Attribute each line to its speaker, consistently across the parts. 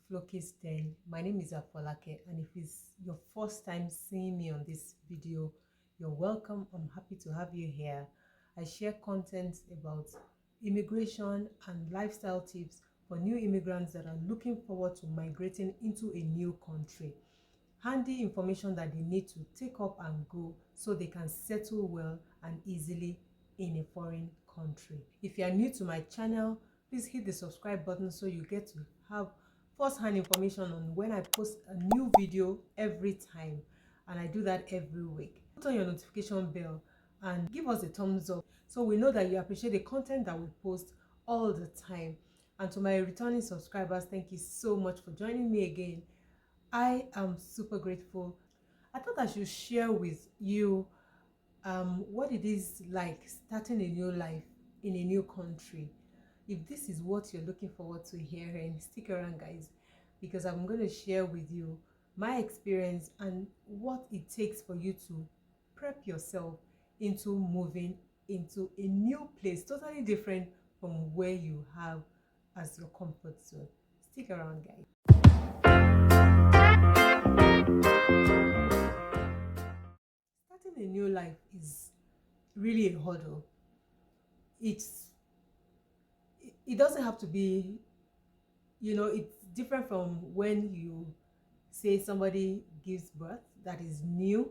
Speaker 1: Flookiesden. My name is Afolake, and if it's your first time seeing me on this video, you're welcome. I'm happy to have you here. I share content about immigration and lifestyle tips for new immigrants that are looking forward to migrating into a new country. Handy information that they need to take up and go so they can settle well and easily in a foreign country. If you are new to my channel, please hit the subscribe button so you get to have first-hand information on when I post a new video every time, and I do that every week. Put on your notification bell and give us a thumbs up so we know that you appreciate the content that we post all the time. And to my returning subscribers, thank you so much for joining me again. I am super grateful. I thought I should share with you what it is like starting a new life in a new country. If this is what you're looking forward to hearing, stick around, guys, because I'm going to share with you my experience and what it takes for you to prep yourself into moving into a new place, totally different from where you have as your comfort zone. Stick around, guys. Starting a new life is really a hurdle. It doesn't have to be, it's different from when you say somebody gives birth. That is new.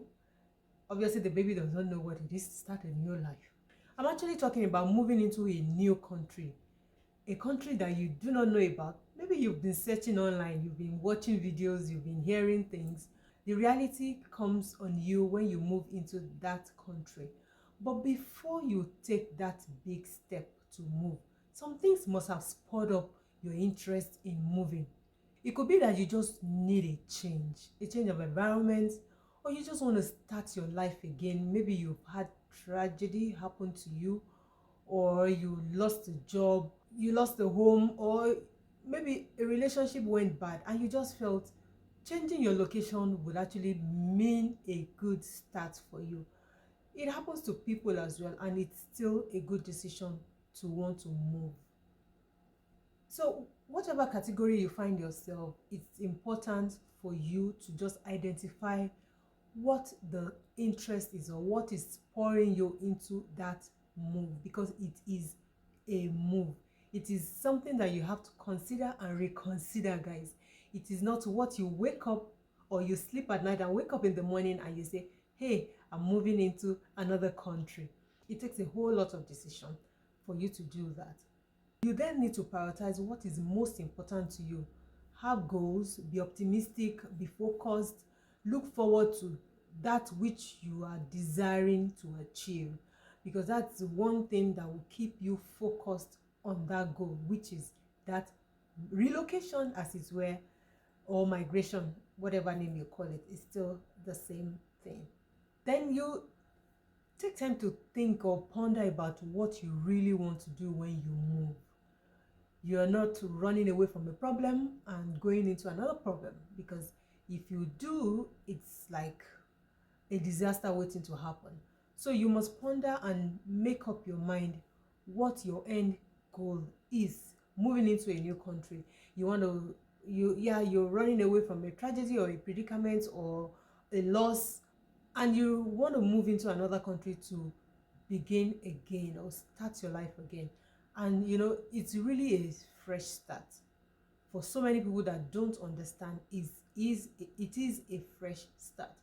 Speaker 1: Obviously the baby does not know what it is to start a new life. I'm actually talking about moving into a new country, a country that you do not know about. Maybe you've been searching online, you've been watching videos, you've been hearing things. The reality comes on you when you move into that country. But before you take that big step to move, some things must have spurred up your interest in moving. It could be that you just need a change of environment, or you just want to start your life again. Maybe you've had tragedy happen to you, or you lost a job, you lost a home, or maybe a relationship went bad and you just felt changing your location would actually mean a good start for you. It happens to people as well, and it's still a good decision to want to move. So whatever category you find yourself, it's important for you to just identify what the interest is or what is spurring you into that move, because it is a move. It is something that you have to consider and reconsider, guys. It is not what you wake up or you sleep at night and wake up in the morning and you say, hey, I'm moving into another country. It takes a whole lot of decision for you to do that. You then need to prioritize what is most important to you. Have goals, be optimistic, be focused, look forward to that which you are desiring to achieve, because that's one thing that will keep you focused on that goal, which is that relocation, as it were, or migration, whatever name you call it, is still the same thing. Then you take time to think or ponder about what you really want to do when you move. You are not running away from a problem and going into another problem, because if you do, it's like a disaster waiting to happen. So you must ponder and make up your mind what your end goal is moving into a new country. You're running away from a tragedy or a predicament or a loss, and you want to move into another country to begin again or start your life again. And it's really a fresh start. For so many people that don't understand, it is a fresh start,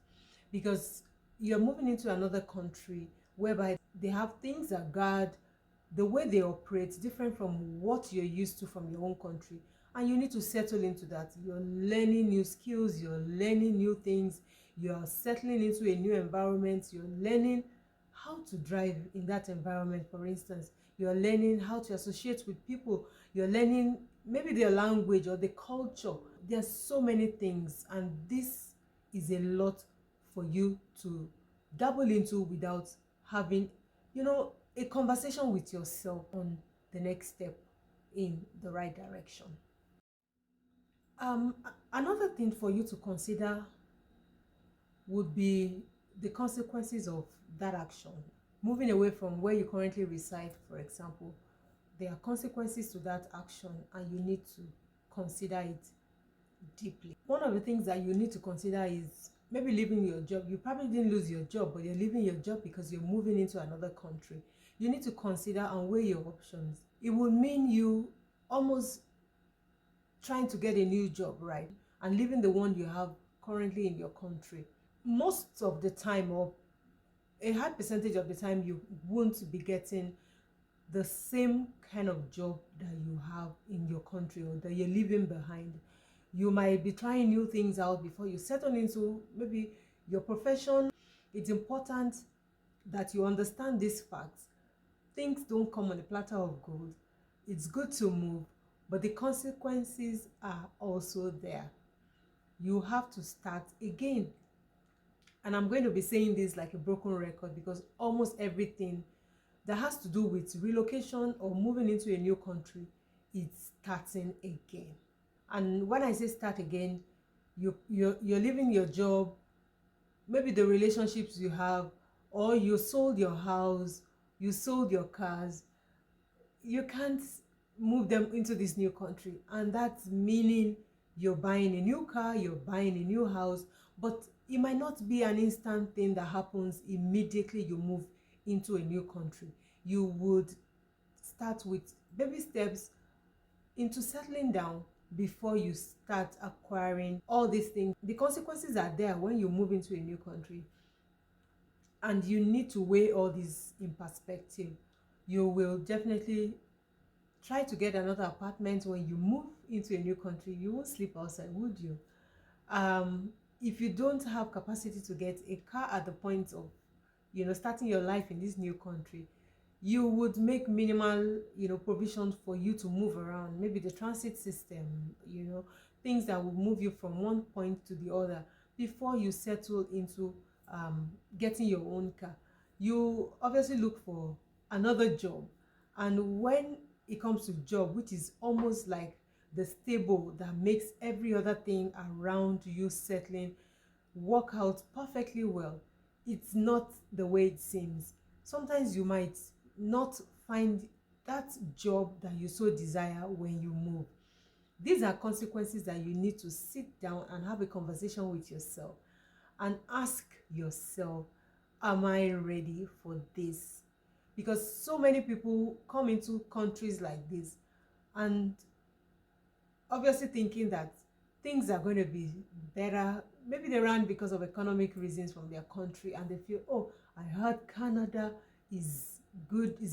Speaker 1: because you're moving into another country whereby they have things that guard the way they operate different from what you're used to from your own country, and you need to settle into that. You're learning new skills, you're learning new things, you're settling into a new environment, you're learning how to drive in that environment. For instance, you're learning how to associate with people, you're learning maybe their language or the culture. There's so many things, and this is a lot for you to dabble into without having a conversation with yourself on the next step in the right direction. Another thing for you to consider would be the consequences of that action. Moving away from where you currently reside, for example, there are consequences to that action, and you need to consider it. deeply. One of the things that you need to consider is maybe leaving your job. You probably didn't lose your job, but you're leaving your job because you're moving into another country. You need to consider and weigh your options. It will mean you almost trying to get a new job, right? And leaving the one you have currently in your country. Most of the time, or a high percentage of the time, you won't be getting the same kind of job that you have in your country or that you're leaving behind. You might be trying new things out before you settle into maybe your profession. It's important that you understand these facts. Things don't come on a platter of gold. It's good to move, but the consequences are also there. You have to start again. And I'm going to be saying this like a broken record because almost everything that has to do with relocation or moving into a new country, it's starting again. And when I say start again, you're leaving your job, maybe the relationships you have, or you sold your house, you sold your cars. You can't move them into this new country, and that's meaning you're buying a new car, you're buying a new house, but it might not be an instant thing that happens immediately you move into a new country. You would start with baby steps into settling down before you start acquiring all these things. The consequences are there when you move into a new country, and you need to weigh all these in perspective. You will definitely try to get another apartment when you move into a new country. You won't sleep outside, would you? If you don't have capacity to get a car at the point of starting your life in this new country, you would make minimal provisions for you to move around, maybe the transit system, things that will move you from one point to the other before you settle into getting your own car. You obviously look for another job, and when it comes to job, which is almost like the stable that makes every other thing around you settling work out perfectly well, it's not the way it seems. Sometimes you might not find that job that you so desire when you move. These are consequences that you need to sit down and have a conversation with yourself and ask yourself, am I ready for this? Because so many people come into countries like this and obviously thinking that things are going to be better. Maybe they ran because of economic reasons from their country, and they feel, oh, I heard Canada is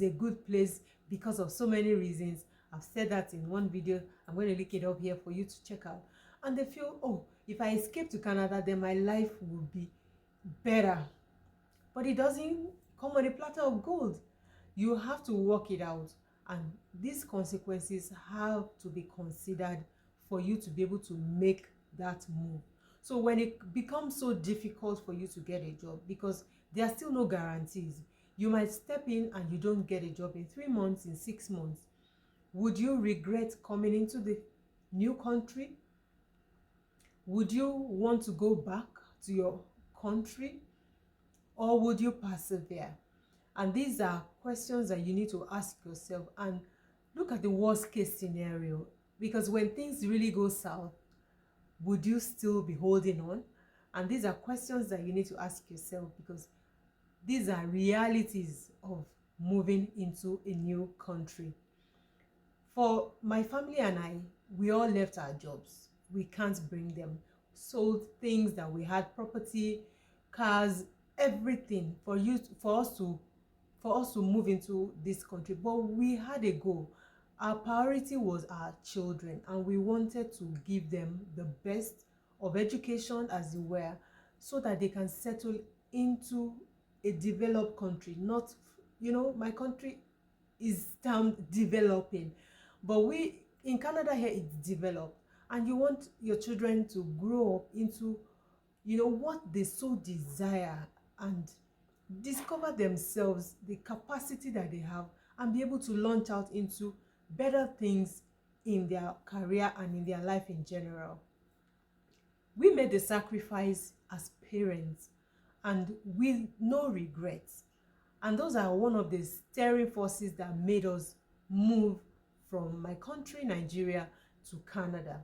Speaker 1: a good place because of so many reasons. I've said that in one video. I'm going to link it up here for you to check out. And they feel, oh, if I escape to Canada, then my life will be better. But it doesn't come on a platter of gold. You have to work it out, and these consequences have to be considered for you to be able to make that move. So when it becomes so difficult for you to get a job, because there are still no guarantees, you might step in and you don't get a job in 3 months, in 6 months. Would you regret coming into the new country? Would you want to go back to your country, or would you persevere? And these are questions that you need to ask yourself, and look at the worst case scenario, because when things really go south, would you still be holding on? And these are questions that you need to ask yourself, because these are realities of moving into a new country. For my family and I, we all left our jobs. We can't bring them. Sold things that we had, property, cars, everything for us to move into this country. But we had a goal. Our priority was our children, and we wanted to give them the best of education as it were, so that they can settle into a developed country. Not, my country is termed developing, but we in Canada here, it's developed, and you want your children to grow up into what they so desire and discover themselves, the capacity that they have, and be able to launch out into better things in their career and in their life in general. We made the sacrifice as parents, and with no regrets. And those are one of the steering forces that made us move from my country, Nigeria, to Canada.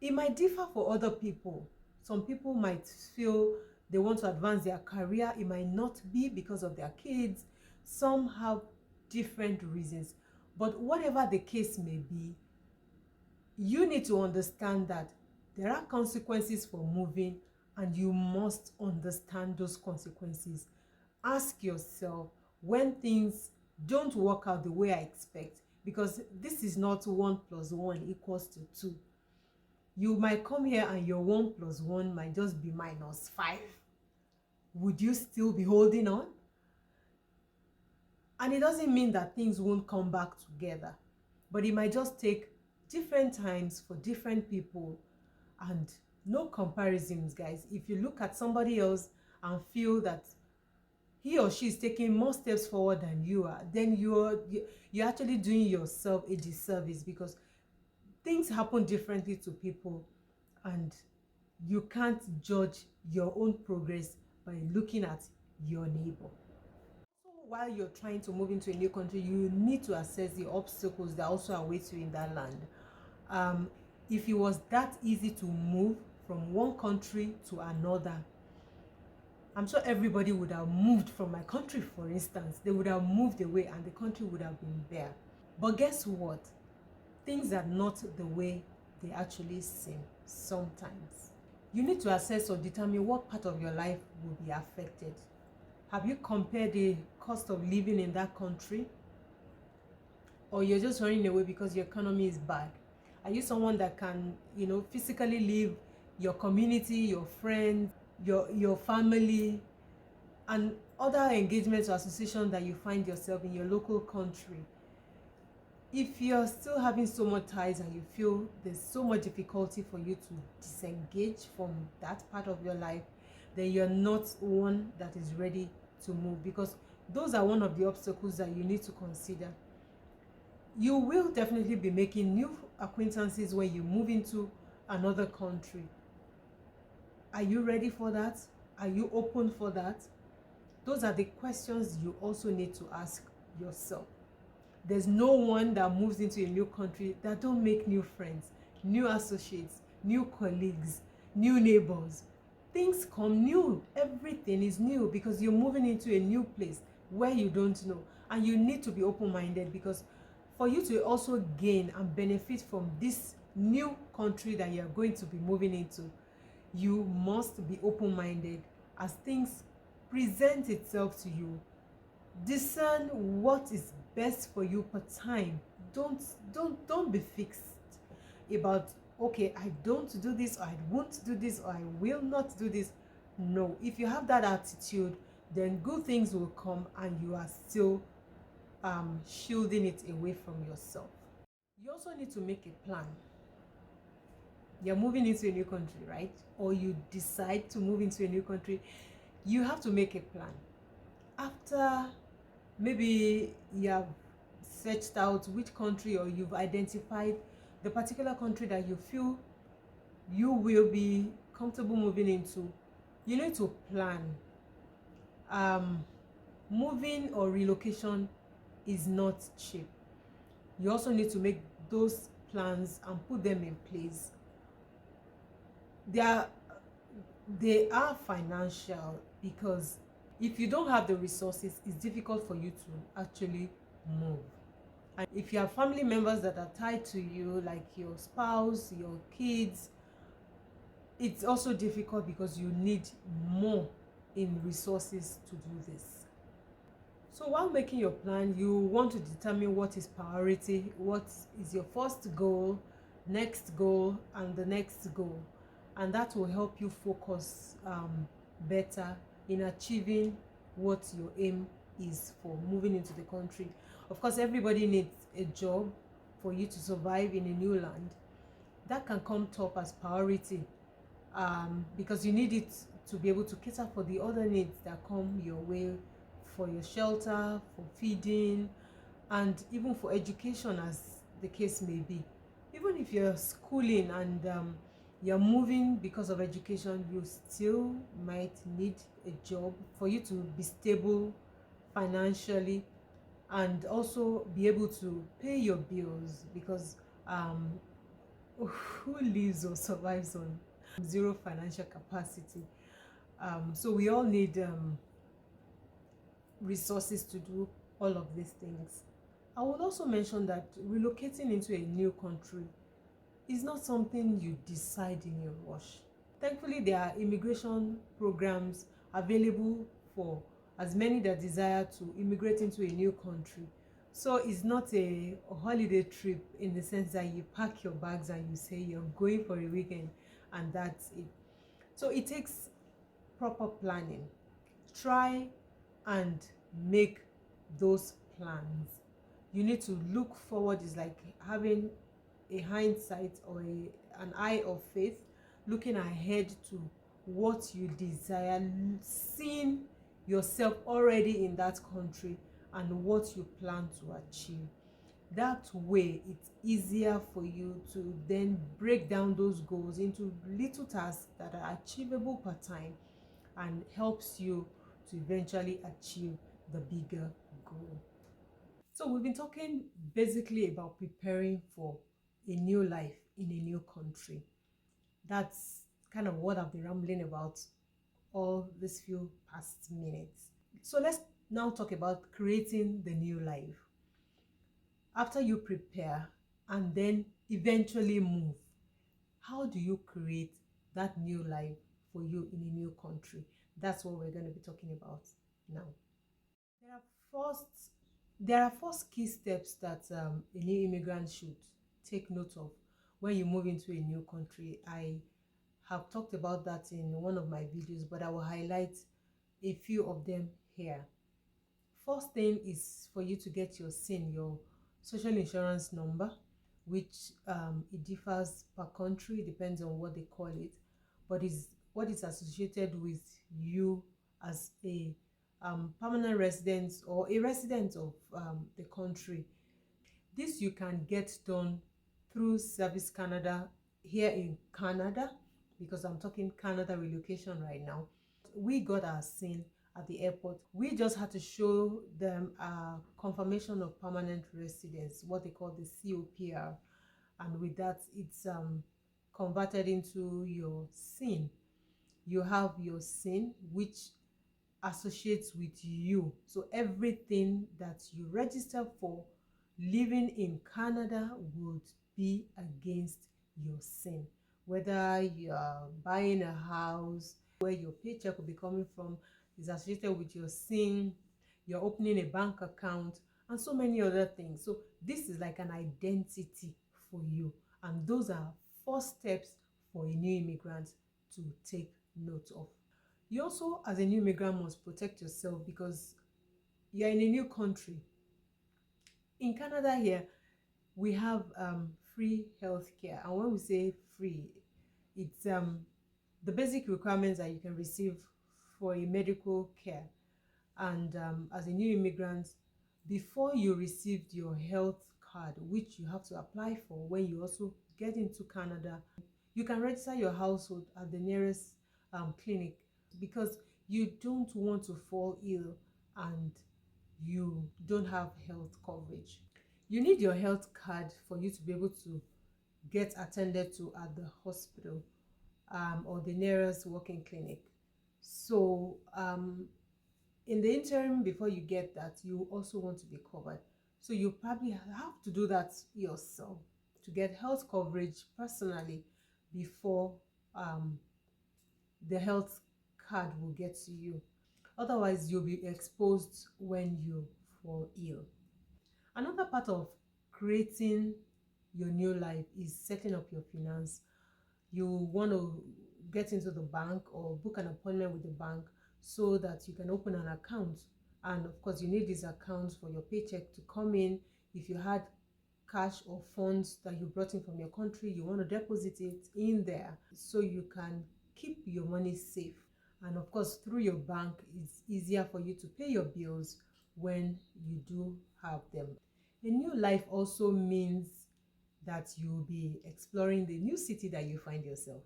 Speaker 1: It might differ for other people. Some people might feel they want to advance their career. It might not be because of their kids. Some have different reasons. But whatever the case may be, you need to understand that there are consequences for moving, and you must understand those consequences. Ask yourself, when things don't work out the way I expect, because this is not 1 + 1 = 2. You might come here and your 1 + 1 might just be -5. Would you still be holding on? And it doesn't mean that things won't come back together, but it might just take different times for different people. And no comparisons, guys. If you look at somebody else and feel that he or she is taking more steps forward than you are, then you're actually doing yourself a disservice, because things happen differently to people, and you can't judge your own progress by looking at your neighbor. So while you're trying to move into a new country, you need to assess the obstacles that also await you in that land. If it was that easy to move from one country to another, I'm sure everybody would have moved from my country, for instance. They would have moved away and the country would have been there. But guess what? Things are not the way they actually seem sometimes. You need to assess or determine what part of your life will be affected. Have you compared the cost of living in that country? Or you're just running away because your economy is bad? Are you someone that can, physically leave your community, your friends, your family, and other engagements or associations that you find yourself in your local country? If you're still having so much ties and you feel there's so much difficulty for you to disengage from that part of your life, then you're not one that is ready to move, because those are one of the obstacles that you need to consider. You will definitely be making new acquaintances when you move into another country. Are you ready for that? Are you open for that? Those are the questions you also need to ask yourself. There's no one that moves into a new country that don't make new friends, new associates, new colleagues, new neighbors. Things come new. Everything is new because you're moving into a new place where you don't know. And you need to be open-minded, because for you to also gain and benefit from this new country that you're going to be moving into, you must be open-minded as things present itself to you. Discern what is best for you per time. Don't be fixed about, okay, I don't do this, or I won't do this, or I will not do this. No, if you have that attitude, then good things will come and you are still shielding it away from yourself. You also need to make a plan. You're moving into a new country, right? Or you decide to move into a new country. You have to make a plan. After maybe you have searched out which country, or you've identified the particular country that you feel you will be comfortable moving into, you need to plan. Moving or relocation is not cheap. You also need to make those plans and put them in place. They are financial, because if you don't have the resources, it's difficult for you to actually move. And if you have family members that are tied to you, like your spouse, your kids, it's also difficult because you need more in resources to do this. So while making your plan, you want to determine what is priority, what is your first goal, next goal, and the next goal. And that will help you focus better in achieving what your aim is for moving into the country. Of course, everybody needs a job for you to survive in a new land. That can come top as priority, because you need it to be able to cater for the other needs that come your way, for your shelter, for feeding, and even for education, as the case may be. Even if you're schooling and you're moving because of education, you still might need a job for you to be stable financially and also be able to pay your bills, because who lives or survives on zero financial capacity? So we all need resources to do all of these things. I would also mention that relocating into a new country is not something you decide in a rush. Thankfully, there are immigration programs available for as many that desire to immigrate into a new country. So it's not a holiday trip in the sense that you pack your bags and you say you're going for a weekend and that's it. So it takes proper planning. Try and make those plans. You need to look forward. It's like having a hindsight or an eye of faith, looking ahead to what you desire, seeing yourself already in that country and what you plan to achieve. That way it's easier for you to then break down those goals into little tasks that are achievable per time and helps you to eventually achieve the bigger goal. So we've been talking basically about preparing for a new life in a new country. That's kind of what I've been rambling about all these few past minutes. So let's now talk about creating the new life. After you prepare and then eventually move, how do you create that new life for you in a new country? That's what we're going to be talking about now. There are first there are first key steps that a new immigrant should take note of when you move into a new country. I have talked about that in one of my videos, but I will highlight a few of them here. First thing is for you to get your SIN, your social insurance number, which it differs per country, depends on what they call it, but is what is associated with you as a permanent resident or a resident of the country. This you can get done through Service Canada here in Canada, because I'm talking Canada relocation right now. We got our SIN at the airport. We just had to show them a confirmation of permanent residence, what they call the COPR, and with that it's converted into your SIN. You have your SIN, which associates with you. So everything that you register for living in Canada would be against your SIN. Whether you're buying a house, where your paycheck will be coming from is associated with your SIN, you're opening a bank account, and so many other things. So this is like an identity for you. And those are first steps for a new immigrant to take note of. You also, as a new immigrant, must protect yourself because you're in a new country. In Canada here, we have free healthcare. And when we say free, it's the basic requirements that you can receive for a medical care. And as a new immigrant, before you received your health card, which you have to apply for when you also get into Canada, you can register your household at the nearest clinic, because you don't want to fall ill and you don't have health coverage. You need your health card for you to be able to get attended to at the hospital or the nearest walking clinic. So in the interim, before you get that, you also want to be covered. So you probably have to do that yourself to get health coverage personally before the health card will get to you. Otherwise, you'll be exposed when you fall ill. Another part of creating your new life is setting up your finance. You want to get into the bank or book an appointment with the bank so that you can open an account. And of course, you need these accounts for your paycheck to come in. If you had cash or funds that you brought in from your country, you want to deposit it in there so you can keep your money safe. And of course, through your bank, it's easier for you to pay your bills when you do have them. A new life also means that you'll be exploring the new city that you find yourself.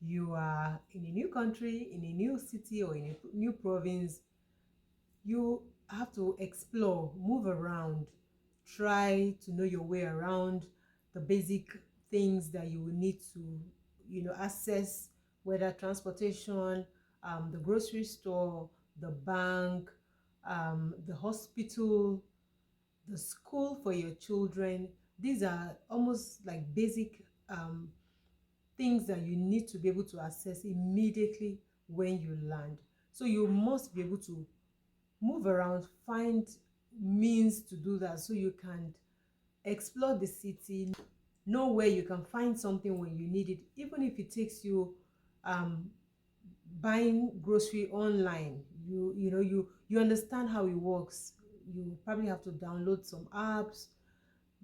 Speaker 1: You are in a new country, in a new city, or in a new province. You have to explore, move around, try to know your way around the basic things that you will need to, access, whether transportation, the grocery store, the bank, the hospital, the school for your children. These are almost like basic things that you need to be able to access immediately when you land. So you must be able to move around, find means to do that, so you can explore the city, know where you can find something when you need it, even if it takes you buying grocery online. You understand how it works. You probably have to download some apps,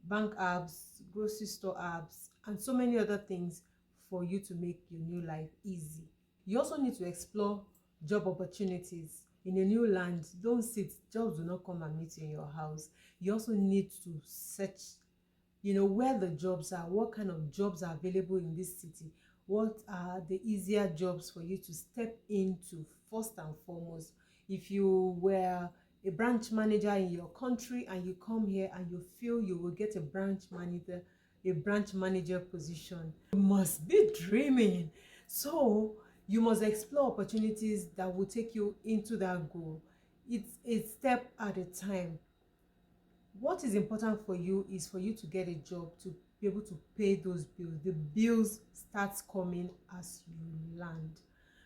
Speaker 1: bank apps, grocery store apps, and so many other things for you to make your new life easy. You also need to explore job opportunities in a new land. Don't sit, jobs will not come and meet you in your house. You also need to search, where the jobs are, what kind of jobs are available in this city, what are the easier jobs for you to step into first and foremost. If you were a branch manager in your country and you come here and you feel you will get a branch manager position, you must be dreaming. So you must explore opportunities that will take you into that goal. It's a step at a time. What is important for you is for you to get a job, to be able to pay those bills. The bills start coming as you land,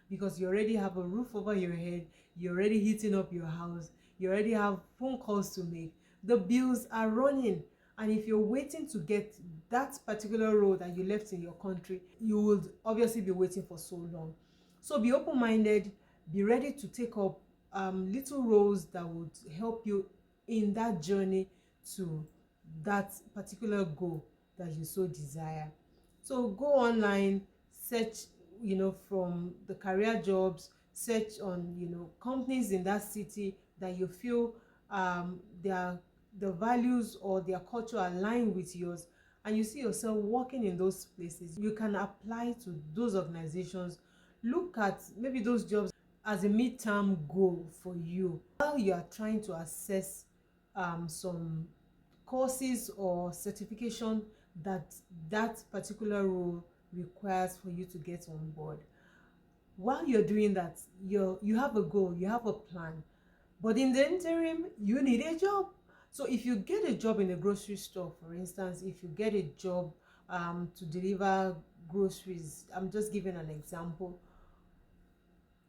Speaker 1: because you already have a roof over your head, you're already heating up your house, you already have phone calls to make. The bills are running. And if you're waiting to get that particular role that you left in your country, you would obviously be waiting for so long. So be open-minded, be ready to take up little roles that would help you in that journey to that particular goal that you so desire. So go online, search, from the career jobs, search on, companies in that city that you feel the values or their culture align with yours, and you see yourself working in those places. You can apply to those organizations. Look at maybe those jobs as a midterm goal for you while you are trying to assess some courses or certification that particular role requires for you to get on board. While you're doing that, you have a goal, you have a plan, but in the interim, you need a job. So if you get a job in a grocery store, for instance, if you get a job to deliver groceries, I'm just giving an example,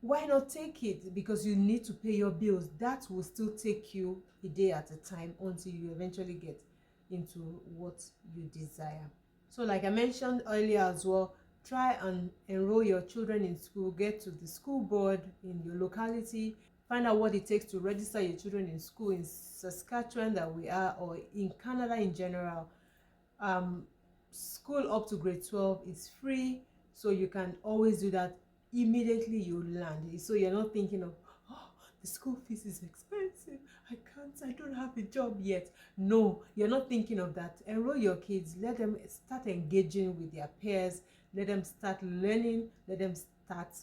Speaker 1: why not take it? Because you need to pay your bills. That will still take you a day at a time until you eventually get into what you desire. So like I mentioned earlier as well, try and enroll your children in school. Get to the school board in your locality. Find out what it takes to register your children in school in Saskatchewan that we are, or in Canada in general. School up to grade 12 is free, so you can always do that immediately you land. So you're not thinking of, oh, the school fees is expensive, I don't have a job yet. No, you're not thinking of that. Enroll your kids, let them start engaging with their peers, let them start learning, let them start,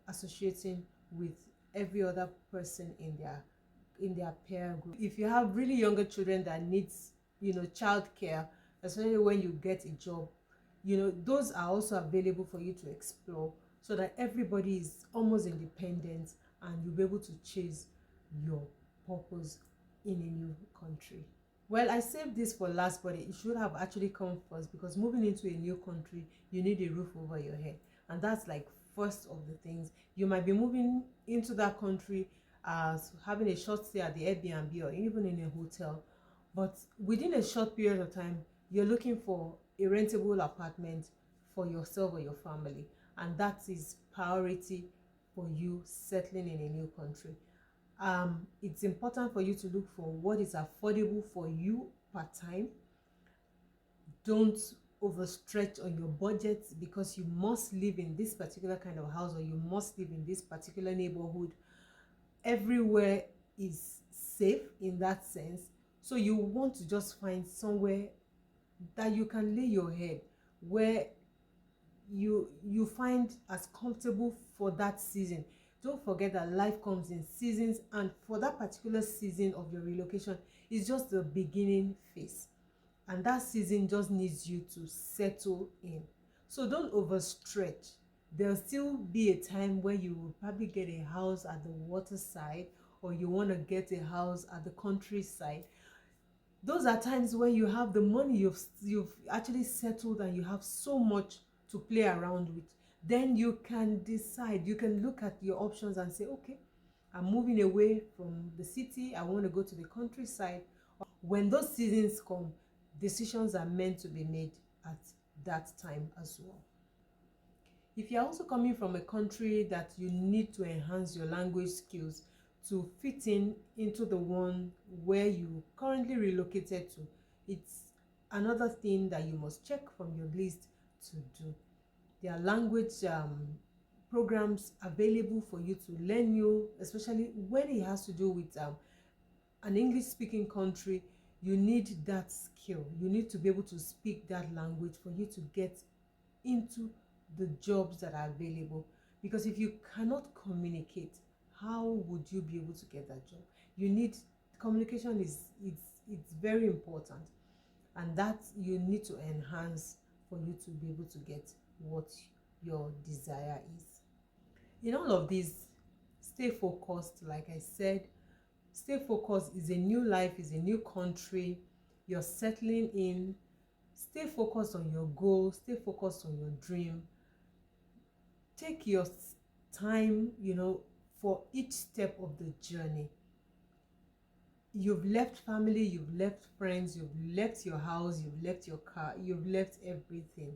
Speaker 1: associating with every other person in their peer group. If you have really younger children that needs, childcare, especially when you get a job, those are also available for you to explore, so that everybody is almost independent and you'll be able to chase your purpose in a new country. Well, I saved this for last, but it should have actually come first, because moving into a new country, you need a roof over your head. And that's like first of the things. You might be moving into that country as having a short stay at the Airbnb or even in a hotel, but within a short period of time, you're looking for a rentable apartment for yourself or your family, and that is priority for you settling in a new country. It's important for you to look for what is affordable for you per time. Don't overstretch on your budget because you must live in this particular kind of house or you must live in this particular neighborhood. Everywhere is safe in that sense, so you want to just find somewhere that you can lay your head, where you find as comfortable for that season. Don't forget that life comes in seasons, and for that particular season of your relocation is just the beginning phase. and that season just needs you to settle in. So don't overstretch. There'll still be a time where you will probably get a house at the waterside, or you want to get a house at the countryside. Those are times when you have the money, you've actually settled, and you have so much to play around with. Then you can decide, you can look at your options and say, okay, I'm moving away from the city, I want to go to the countryside. When those seasons come, decisions are meant to be made at that time as well. If you're also coming from a country that you need to enhance your language skills to fit into the one where you currently relocated to, it's another thing that you must check from your list to do. There are language programs available for you to learn new, especially when it has to do with an English speaking country. You need that skill. You need to be able to speak that language for you to get into the jobs that are available. Because if you cannot communicate, how would you be able to get that job? You need communication. It's very important, and that you need to enhance for you to be able to get what your desire is. In all of this, stay focused. Like I said, stay focused. Is a new life, is a new country, you're settling in. Stay focused on your goal, stay focused on your dream. Take your time, for each step of the journey. You've left family, you've left friends, you've left your house, you've left your car, you've left everything.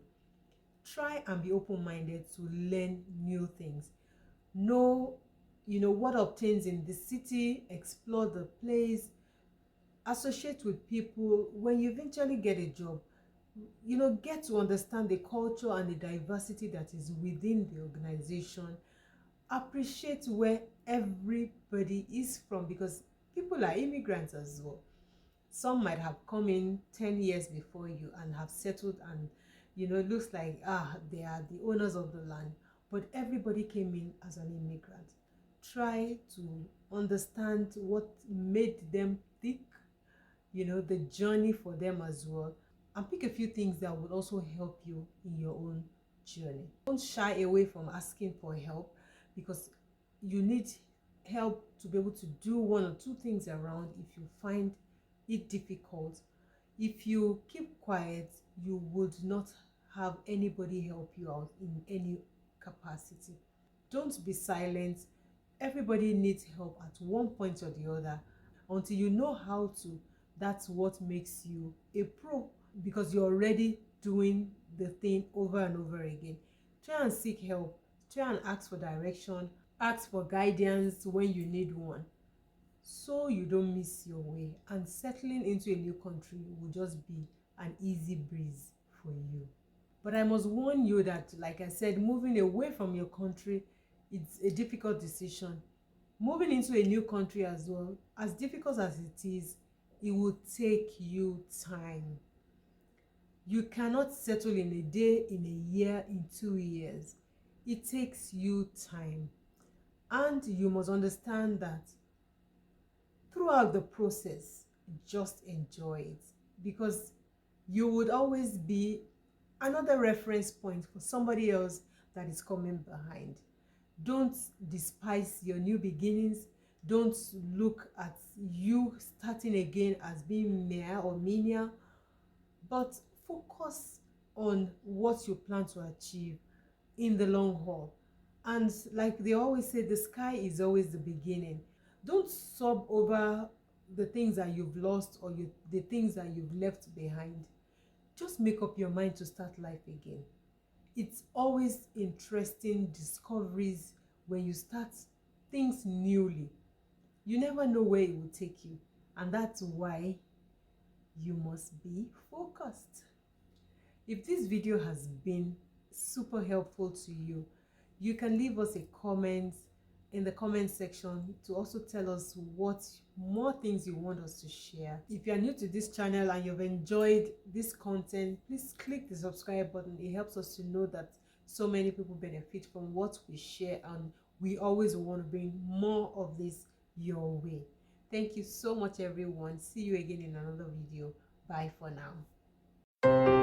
Speaker 1: Try and be open-minded to learn new things. Know, what obtains in the city, explore the place, associate with people. When you eventually get a job, get to understand the culture and the diversity that is within the organization. Appreciate where everybody is from, because people are immigrants as well. Some might have come in 10 years before you and have settled, and it looks like they are the owners of the land, but everybody came in as an immigrant. Try to understand what made them tick, the journey for them as well, and pick a few things that would also help you in your own journey. Don't shy away from asking for help, because you need help to be able to do one or two things around if you find it difficult. If you keep quiet, you would not have anybody help you out in any capacity. Don't be silent. Everybody needs help at one point or the other. Until you know how to, that's what makes you a pro, because you're already doing the thing over and over again. Try and seek help. Try and ask for direction. Ask for guidance when you need one, so you don't miss your way. And settling into a new country will just be an easy breeze for you. But I must warn you that, like I said, moving away from your country, it's a difficult decision. Moving into a new country as well, as difficult as it is, it will take you time. You cannot settle in a day, in a year, in 2 years. It takes you time. And you must understand that throughout the process, just enjoy it, because you would always be another reference point for somebody else that is coming behind. Don't despise your new beginnings. Don't look at you starting again as being mere or menial, but focus on what you plan to achieve in the long haul. And like they always say, the sky is always the beginning. Don't sob over the things that you've lost, or the things that you've left behind. Just make up your mind to start life again. It's always interesting discoveries when you start things newly. You never know where it will take you, and that's why you must be focused. If this video has been super helpful to you, you can leave us a comment in the comment section to also tell us what more things you want us to share. If you are new to this channel and you've enjoyed this content, please click the subscribe button. It helps us to know that so many people benefit from what we share, and we always want to bring more of this your way. Thank you so much, everyone. See you again in another video. Bye for now. you.